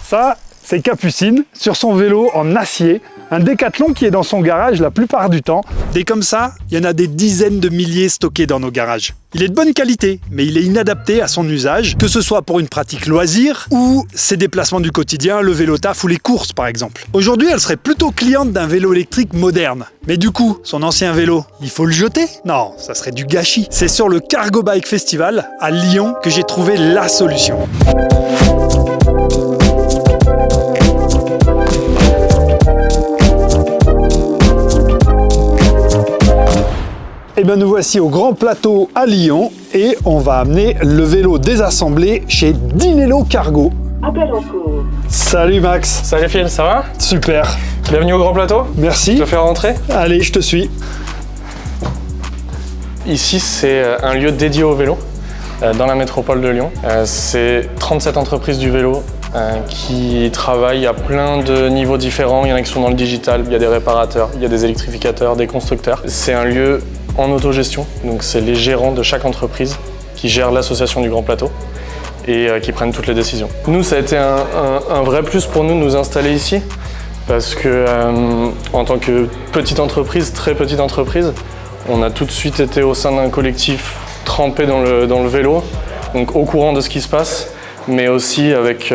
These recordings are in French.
Ça, c'est Capucine sur son vélo en acier, un Décathlon qui est dans son garage la plupart du temps. Des comme ça, il y en a des dizaines de milliers stockés dans nos garages. Il est de bonne qualité, mais il est inadapté à son usage, que ce soit pour une pratique loisir ou ses déplacements du quotidien, le vélo taf ou les courses par exemple. Aujourd'hui, elle serait plutôt cliente d'un vélo électrique moderne. Mais du coup, son ancien vélo, il faut le jeter? Non, ça serait du gâchis. C'est sur le Cargo Bike Festival à Lyon que j'ai trouvé la solution. Et bien nous voici au Grand Plateau à Lyon et on va amener le vélo désassemblé chez Dinello Cargo. Appel en cours. Salut Max. Salut Phil, ça va? Super. Bienvenue au Grand Plateau. Merci. Je te fais rentrer. Allez, je te suis. Ici, c'est un lieu dédié au vélo dans la métropole de Lyon. C'est 37 entreprises du vélo qui travaillent à plein de niveaux différents. Il y en a qui sont dans le digital, il y a des réparateurs, il y a des électrificateurs, des constructeurs. C'est un lieu en autogestion, donc c'est les gérants de chaque entreprise qui gèrent l'association du Grand Plateau et qui prennent toutes les décisions. Nous, ça a été un vrai plus pour nous de nous installer ici parce que en tant que petite entreprise, très petite entreprise, on a tout de suite été au sein d'un collectif trempé dans le vélo, donc au courant de ce qui se passe, mais aussi avec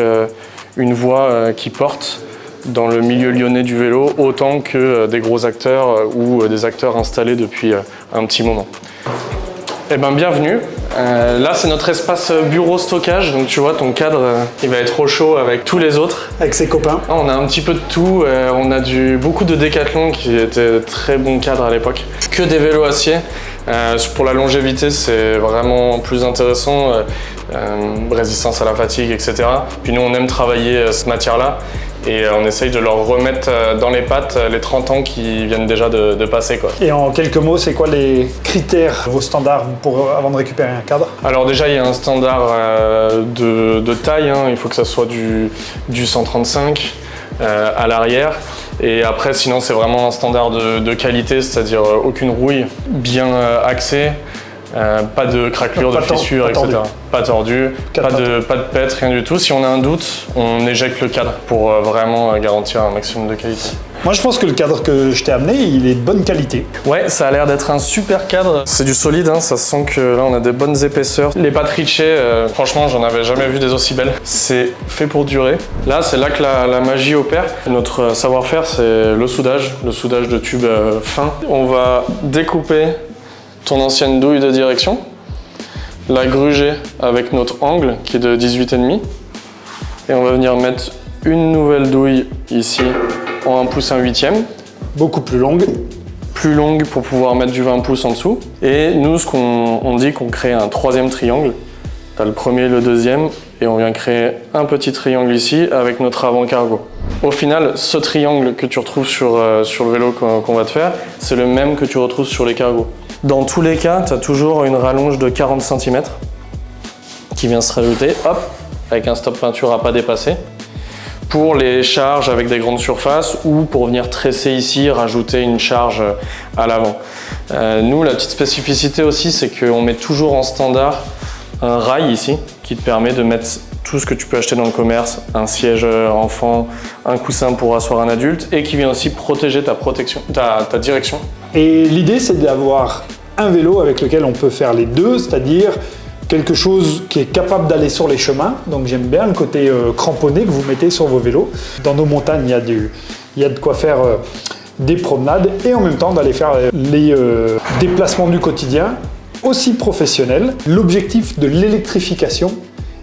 une voix qui porte dans le milieu lyonnais du vélo, autant que des gros acteurs ou des acteurs installés depuis un petit moment. Eh bien, bienvenue. Là, c'est notre espace bureau stockage, donc tu vois, ton cadre, il va être au chaud avec tous les autres. Avec ses copains. On a un petit peu de tout, on a beaucoup de Décathlon qui étaient très bons cadres à l'époque. Que des vélos acier. Pour la longévité, c'est vraiment plus intéressant, résistance à la fatigue, etc. Puis nous, on aime travailler cette matière-là et on essaye de leur remettre dans les pattes les 30 ans qui viennent déjà de passer, quoi. Et en quelques mots, c'est quoi les critères, vos standards avant de récupérer un cadre? Alors déjà, il y a un standard de taille, hein. Il faut que ça soit du 135 à l'arrière. Et après, sinon, c'est vraiment un standard de qualité, c'est-à-dire aucune rouille, bien axée, pas de craquelure, de fissure, etc. Pas tordu, pas de pète, rien du tout. Si on a un doute, on éjecte le cadre pour vraiment garantir un maximum de qualité. Moi, je pense que le cadre que je t'ai amené, il est de bonne qualité. Ouais, ça a l'air d'être un super cadre. C'est du solide, hein, ça sent que là, on a des bonnes épaisseurs. Les pattes Ritchey, franchement, j'en avais jamais vu des aussi belles. C'est fait pour durer. Là, c'est là que la magie opère. Notre savoir-faire, c'est le soudage de tubes fins. On va découper ton ancienne douille de direction, la gruger avec notre angle qui est de 18,5 et on va venir mettre une nouvelle douille ici en 1 pouce 1/8. Beaucoup plus longue. Plus longue pour pouvoir mettre du 20 pouces en dessous. Et nous, ce qu'on dit qu'on crée un 3e triangle. Tu as le premier et le 2e et on vient créer un petit triangle ici avec notre avant cargo. Au final, ce triangle que tu retrouves sur le vélo qu'on va te faire, c'est le même que tu retrouves sur les cargos. Dans tous les cas, tu as toujours une rallonge de 40 cm qui vient se rajouter, hop, avec un stop peinture à pas dépasser, pour les charges avec des grandes surfaces ou pour venir tresser ici, rajouter une charge à l'avant. Nous, la petite spécificité aussi, c'est qu'on met toujours en standard un rail ici qui te permet de mettre tout ce que tu peux acheter dans le commerce, un siège enfant, un coussin pour asseoir un adulte et qui vient aussi protéger ta direction. Et l'idée, c'est d'avoir un vélo avec lequel on peut faire les deux, c'est-à-dire quelque chose qui est capable d'aller sur les chemins. Donc j'aime bien le côté cramponné que vous mettez sur vos vélos. Dans nos montagnes, il y a de quoi faire des promenades et en même temps d'aller faire les déplacements du quotidien aussi professionnels. L'objectif de l'électrification,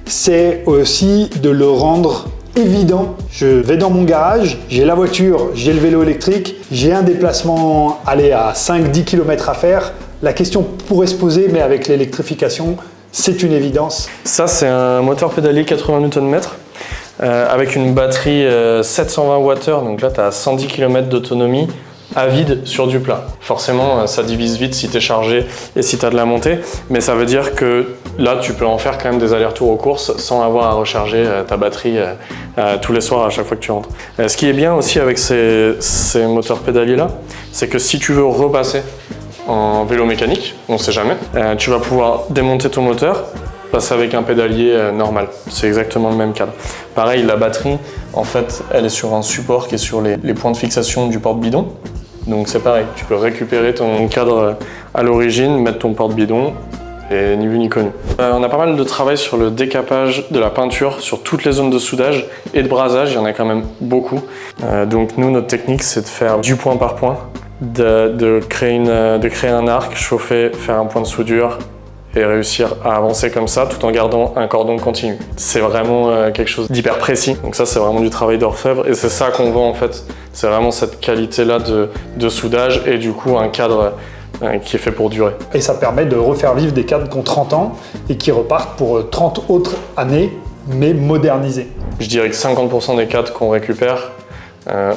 c'est aussi de le rendre évident. Je vais dans mon garage, j'ai la voiture, j'ai le vélo électrique, j'ai un déplacement à 5-10 km à faire. La question pourrait se poser, mais avec l'électrification, c'est une évidence. Ça, c'est un moteur pédalier 80 Nm avec une batterie 720 Wh. Donc là, tu as 110 km d'autonomie à vide sur du plat. Forcément, ça divise vite si tu es chargé et si tu as de la montée, mais ça veut dire que là, tu peux en faire quand même des allers-retours aux courses sans avoir à recharger ta batterie tous les soirs à chaque fois que tu rentres. Ce qui est bien aussi avec ces moteurs pédaliers-là, c'est que si tu veux repasser en vélo mécanique, on ne sait jamais, tu vas pouvoir démonter ton moteur, passer avec un pédalier normal. C'est exactement le même cadre. Pareil, la batterie, en fait, elle est sur un support qui est sur les points de fixation du porte-bidon. Donc c'est pareil, tu peux récupérer ton cadre à l'origine, mettre ton porte-bidon, et ni vu ni connu. On a pas mal de travail sur le décapage de la peinture, sur toutes les zones de soudage et de brasage, il y en a quand même beaucoup. Donc nous, notre technique, c'est de faire du point par point, de créer un arc, chauffer, faire un point de soudure, et réussir à avancer comme ça tout en gardant un cordon continu. C'est vraiment quelque chose d'hyper précis. Donc ça, c'est vraiment du travail d'orfèvre et c'est ça qu'on vend en fait. C'est vraiment cette qualité-là de soudage et du coup un cadre qui est fait pour durer. Et ça permet de refaire vivre des cadres qui ont 30 ans et qui repartent pour 30 autres années, mais modernisés. Je dirais que 50% des cadres qu'on récupère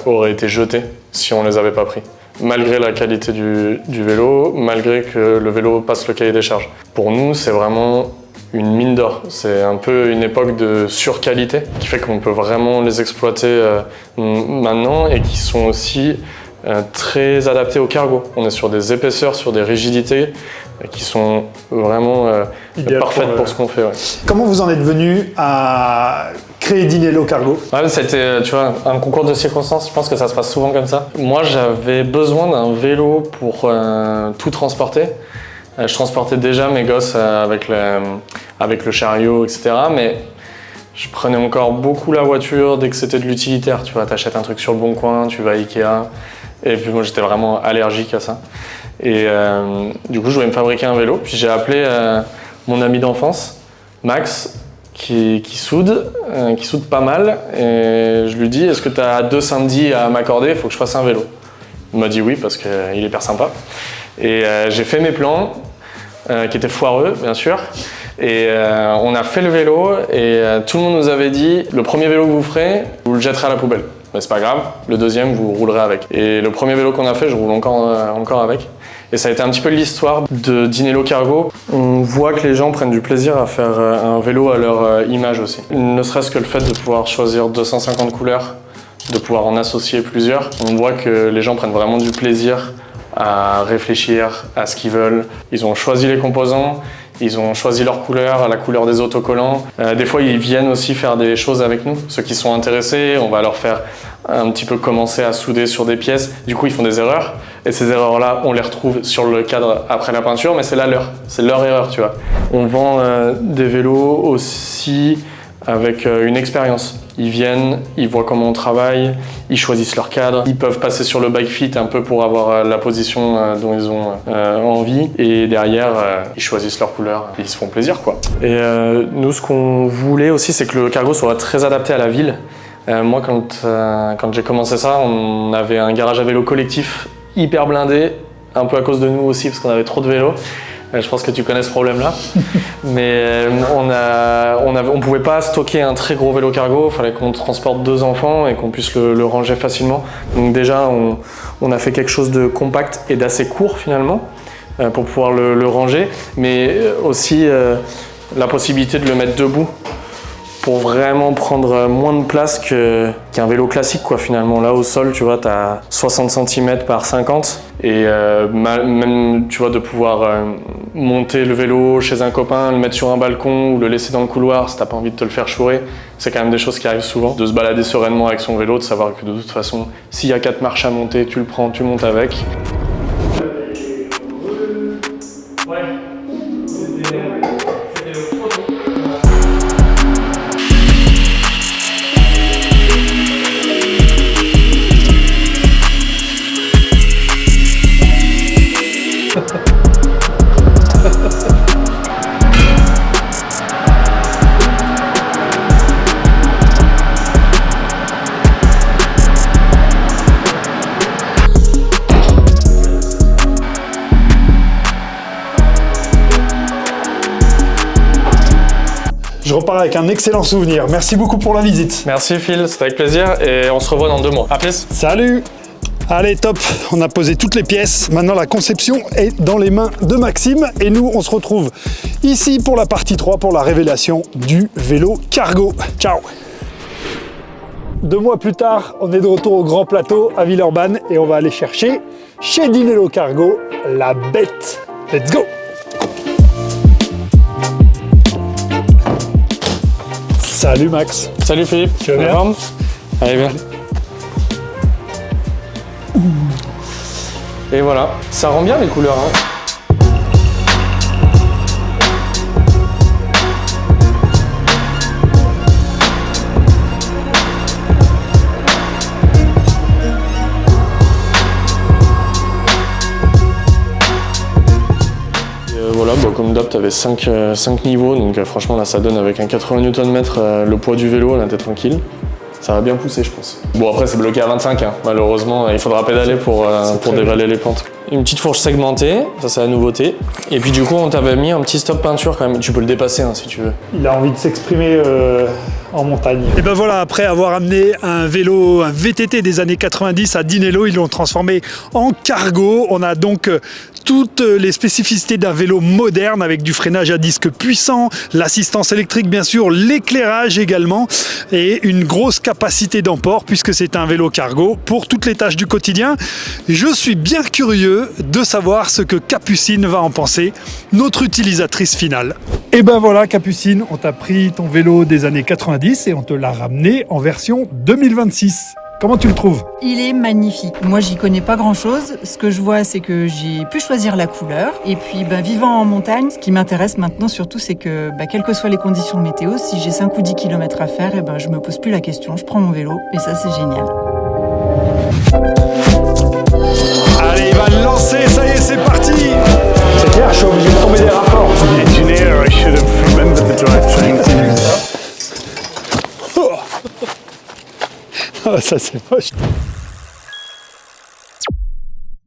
auraient été jetés si on ne les avait pas pris. Malgré la qualité du vélo, malgré que le vélo passe le cahier des charges. Pour nous, c'est vraiment une mine d'or. C'est un peu une époque de surqualité qui fait qu'on peut vraiment les exploiter maintenant et qui sont aussi très adaptés au cargo. On est sur des épaisseurs, sur des rigidités qui sont vraiment parfaites pour ce qu'on fait. Ouais. Comment vous en êtes venu à créer Dinello Cargo? C'était, tu vois, un concours de circonstances. Je pense que ça se passe souvent comme ça. Moi, j'avais besoin d'un vélo pour tout transporter. Je transportais déjà mes gosses avec le chariot, etc. Mais je prenais encore beaucoup la voiture dès que c'était de l'utilitaire. Tu vois, t'achètes un truc sur le bon coin, tu vas à Ikea. Et puis moi, j'étais vraiment allergique à ça. Et du coup, je voulais me fabriquer un vélo. Puis j'ai appelé mon ami d'enfance, Max, qui soude pas mal. Et je lui dis, est-ce que tu as 2 samedis à m'accorder? Il faut que je fasse un vélo. Il m'a dit oui, parce qu'il est hyper sympa. Et j'ai fait mes plans, qui étaient foireux, bien sûr. Et on a fait le vélo et tout le monde nous avait dit, le premier vélo que vous ferez, vous le jetterez à la poubelle. Mais c'est pas grave, le deuxième, vous roulerez avec. Et le premier vélo qu'on a fait, je roule encore avec. Et ça a été un petit peu l'histoire de Dinello Cargo. On voit que les gens prennent du plaisir à faire un vélo à leur image aussi. Ne serait-ce que le fait de pouvoir choisir 250 couleurs, de pouvoir en associer plusieurs, on voit que les gens prennent vraiment du plaisir à réfléchir à ce qu'ils veulent. Ils ont choisi les composants, ils ont choisi leur couleur, la couleur des autocollants. Des fois, ils viennent aussi faire des choses avec nous. Ceux qui sont intéressés, on va leur faire un petit peu commencer à souder sur des pièces. Du coup, ils font des erreurs. Et ces erreurs-là, on les retrouve sur le cadre après la peinture, mais c'est la leur. C'est leur erreur, tu vois. On vend des vélos aussi avec une expérience. Ils viennent, ils voient comment on travaille, ils choisissent leur cadre, ils peuvent passer sur le bike fit un peu pour avoir la position dont ils ont envie et derrière ils choisissent leur couleur et ils se font plaisir quoi. Et nous ce qu'on voulait aussi c'est que le cargo soit très adapté à la ville. Moi quand j'ai commencé ça, on avait un garage à vélo collectif hyper blindé, un peu à cause de nous aussi parce qu'on avait trop de vélos. Je pense que tu connais ce problème-là. Mais on pouvait pas stocker un très gros vélo cargo. Il fallait qu'on transporte 2 enfants et qu'on puisse le ranger facilement. Donc déjà, on a fait quelque chose de compact et d'assez court finalement pour pouvoir le ranger. Mais aussi la possibilité de le mettre debout pour vraiment prendre moins de place qu'un vélo classique quoi finalement. Là au sol tu vois t'as 60 cm par 50 et même tu vois de pouvoir monter le vélo chez un copain, le mettre sur un balcon ou le laisser dans le couloir si t'as pas envie de te le faire chourer, c'est quand même des choses qui arrivent souvent. De se balader sereinement avec son vélo, de savoir que de toute façon s'il y a 4 marches à monter, tu le prends, tu montes avec. Je repars avec un excellent souvenir. Merci beaucoup pour la visite. Merci Phil, c'était avec plaisir et on se revoit dans 2 mois. À plus. Salut! Allez, top, on a posé toutes les pièces. Maintenant, la conception est dans les mains de Maxime. Et nous, on se retrouve ici pour la partie 3, pour la révélation du vélo cargo. Ciao! 2 mois plus tard, on est de retour au Grand Plateau à Villeurbanne et on va aller chercher chez Dinello Cargo la bête. Let's go! Salut Max. Salut Philippe. Tu vas bien? forme? Allez bien. Et voilà, ça rend bien les couleurs. Hein. Voilà, comme d'hab, tu avais 5 niveaux, donc franchement là ça donne avec un 80 Nm le poids du vélo, là t'es tranquille. Ça va bien pousser je pense. Bon après c'est bloqué à 25, hein. Malheureusement il faudra pédaler pour dévaler les pentes. Une petite fourche segmentée, ça c'est la nouveauté. Et puis du coup on t'avait mis un petit stop peinture quand même, tu peux le dépasser hein, si tu veux. Il a envie de s'exprimer en montagne. Et ben voilà, après avoir amené un vélo, un VTT des années 90 à Dinello, ils l'ont transformé en cargo. On a donc toutes les spécificités d'un vélo moderne avec du freinage à disque puissant, l'assistance électrique bien sûr, l'éclairage également et une grosse capacité d'emport puisque c'est un vélo cargo pour toutes les tâches du quotidien. Je suis bien curieux de savoir ce que Capucine va en penser, notre utilisatrice finale. Et ben voilà Capucine, on t'a pris ton vélo des années 90 et on te l'a ramené en version 2026. Comment tu le trouves? Il est magnifique. Moi, j'y connais pas grand-chose. Ce que je vois, c'est que j'ai pu choisir la couleur. Et puis, vivant en montagne, ce qui m'intéresse maintenant surtout, c'est que, quelles que soient les conditions météo, si j'ai 5 ou 10 km à faire, je me pose plus la question. Je prends mon vélo et ça, c'est génial. Allez, il va le lancer. Ça y est, c'est parti. C'est clair, je suis obligé de tomber des rapports. Engineer, I should have remembered the drivetrain. Oh, ça c'est moche.